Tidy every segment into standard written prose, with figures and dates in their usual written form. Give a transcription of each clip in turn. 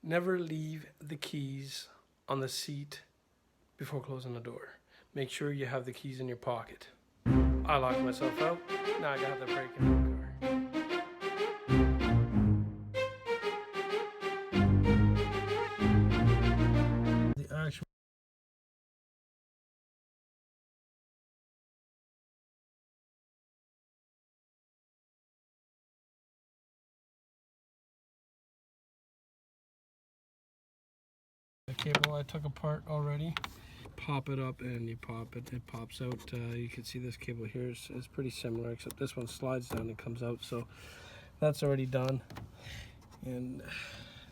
Never leave the keys on the seat before closing the door. Make sure you have the keys in your pocket. I locked myself out. Now I gotta have the brake in the car. The actual cable I took apart already. Pop it up and you pop it, it pops out. You can see this cable here is pretty similar, except this one slides down and comes out, so that's already done. And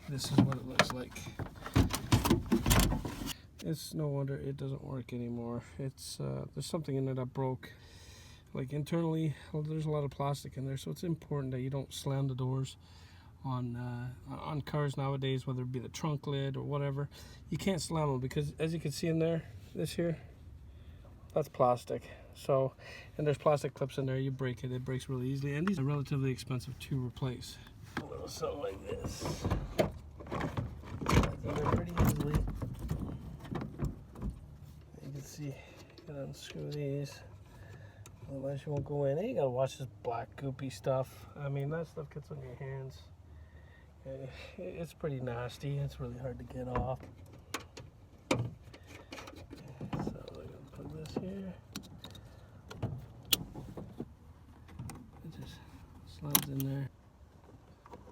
this is what it looks like. It's no wonder it doesn't work anymore. It's there's something in it that broke. Like internally, there's a lot of plastic in there, so it's important that you don't slam the doors on cars nowadays, whether it be the trunk lid or whatever. You can't slam them because, as you can see in there, this here, that's plastic. So, and there's plastic clips in there. You break it, it breaks really easily, and these are relatively expensive to replace. A little something like this. Pretty easily. You can see, you gotta unscrew these. Otherwise you won't go in. And you gotta watch this black goopy stuff. I mean, that stuff gets on your hands. It's pretty nasty. It's really hard to get off. So I'm gonna put this here. It just slides in there.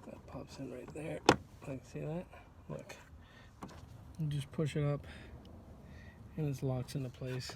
That pops in right there. Like, see that? Look. You just push it up and it locks into place.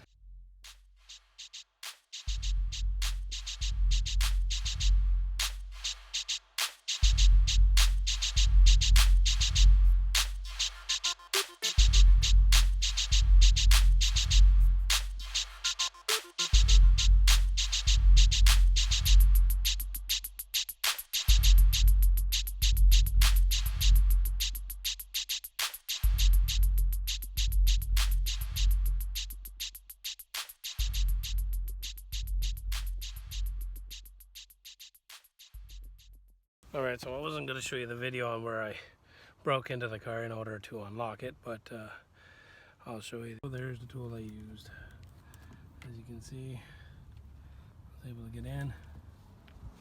Alright, so I wasn't going to show you the video on where I broke into the car in order to unlock it, but I'll show you. So there's the tool I used. As you can see, I was able to get in.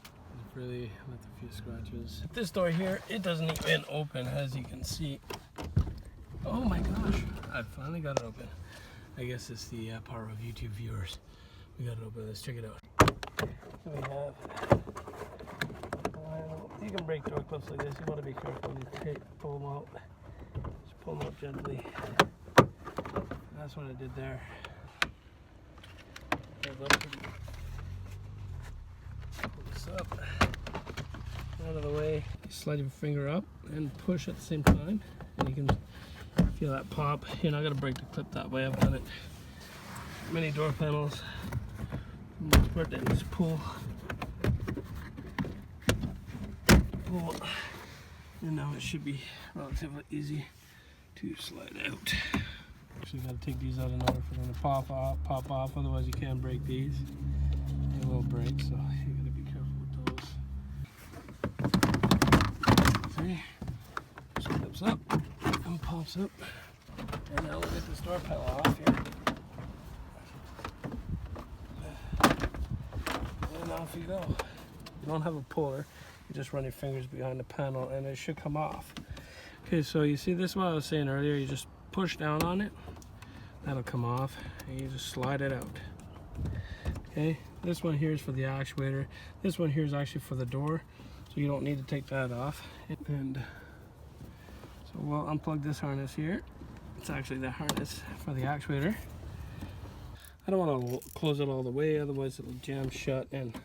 It's really left a few scratches. This door here, it doesn't even open, as you can see. Oh my gosh, I finally got it open. I guess it's the power of YouTube viewers. We got it open. Let's check it out. So we have, you can break door clips like this. You want to be careful when you pull them out. Just pull them out gently. That's what I did there. Pull this up, out of the way. You slide your finger up and push at the same time, and you can feel that pop. You're not going to break the clip that way. I've done it. Many door panels. For the most part, they just pull, and now it should be relatively easy to slide out. Actually, got to take these out in order for them to pop off. Otherwise, you can't break these. They will break, so you got to be careful with those. See, just clips up and pops up, and now we'll get this door panel off here. And off you go. You don't have a puller. You just run your fingers behind the panel and it should come off. Okay, so you see, this is what I was saying earlier. You just push down on it, that'll come off, and you just slide it out. Okay, this one here is for the actuator. This one here is actually for the door, so you don't need to take that off. And so we'll unplug this harness here. It's actually the harness for the actuator. I don't want to close it all the way, otherwise it'll jam shut and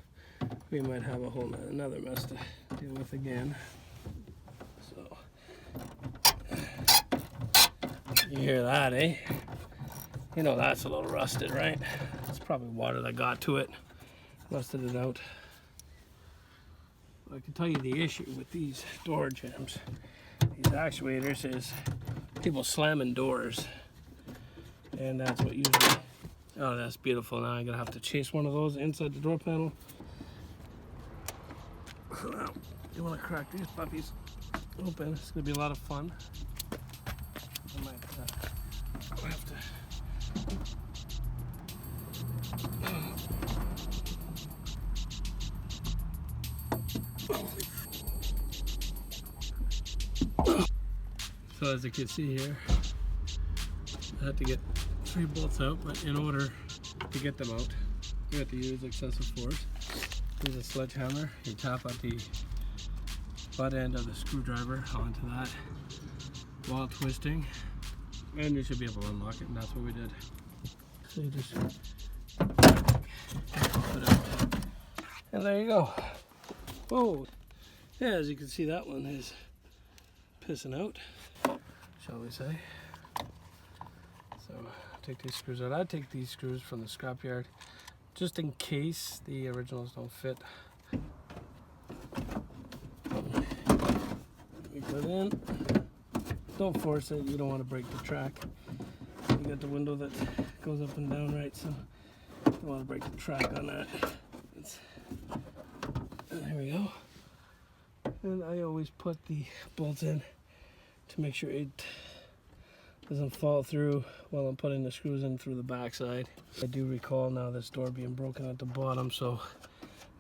we might have another mess to deal with again. So, you hear that, eh? You know that's a little rusted, right? It's probably water that got to it, rusted it out. I can tell you the issue with these door jams, these actuators, is people slamming doors, and that's what usually. Oh, that's beautiful. Now I'm gonna have to chase one of those inside the door panel. So now you want to crack these puppies open. It's gonna be a lot of fun. I might have to. So as you can see here, I had to get 3 bolts out, but in order to get them out, you have to use excessive force. Use a sledgehammer. You tap at the butt end of the screwdriver onto that while twisting, and you should be able to unlock it, and that's what we did. So you just put it out, and there you go. Whoa! Yeah, as you can see, that one is pissing out, shall we say. So take these screws out. I take these screws from the scrapyard just in case the originals don't fit. We put in. Don't force it, you don't want to break the track. You got the window that goes up and down, right? So you don't want to break the track on that. And there we go. And I always put the bolts in to make sure it doesn't fall through while I'm putting the screws in through the backside. I do recall now this door being broken at the bottom, so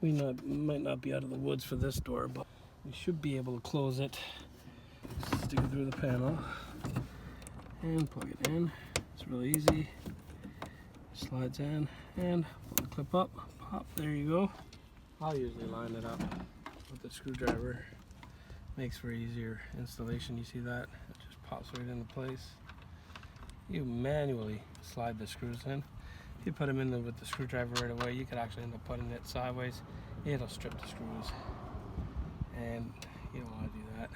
we might not be out of the woods for this door, but we should be able to close it. Stick it through the panel and plug it in. It's really easy. Slides in and pull the clip up. Pop, there you go. I'll usually line it up with the screwdriver. Makes for easier installation. You see that? It just pops right into place. You manually slide the screws in. If you put them in with the screwdriver right away, you could actually end up putting it sideways. It'll strip the screws, and you don't want to do that.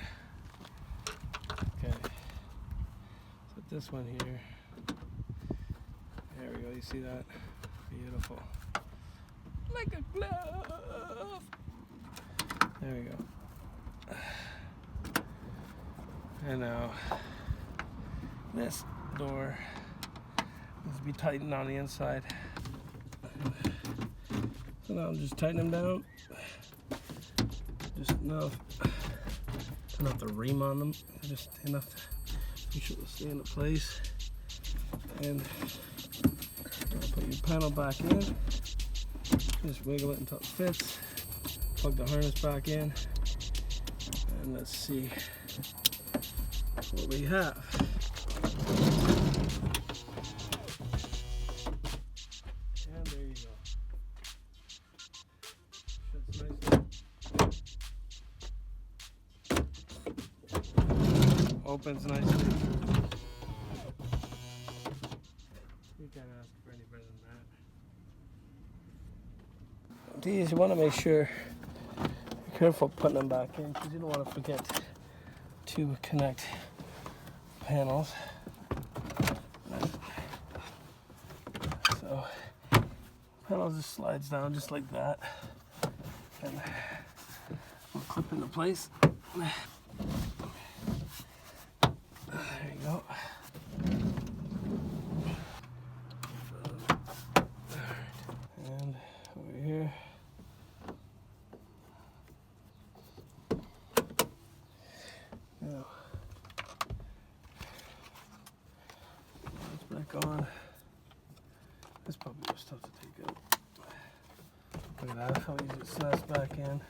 Okay, so this one here, there we go, you see that? Beautiful. Like a glove. There we go. And now, this door needs to be tightened on the inside. So now I'm just tightening them down. Just enough. Not the ream on them, just enough to make sure they'll stay into place. And put your panel back in. Just wiggle it until it fits. Plug the harness back in. And let's see what we have. And there you go. Fits nicely. Opens nicely. You can't ask for any better than that. These, you want to make sure you're careful putting them back in, because you don't want to forget to connect panels. So panel just slides down just like that, and we'll clip into place. There you go. Alright, and over here. Now, it's back on. This probably was tough to take out. Look at that, how easy it snaps back in.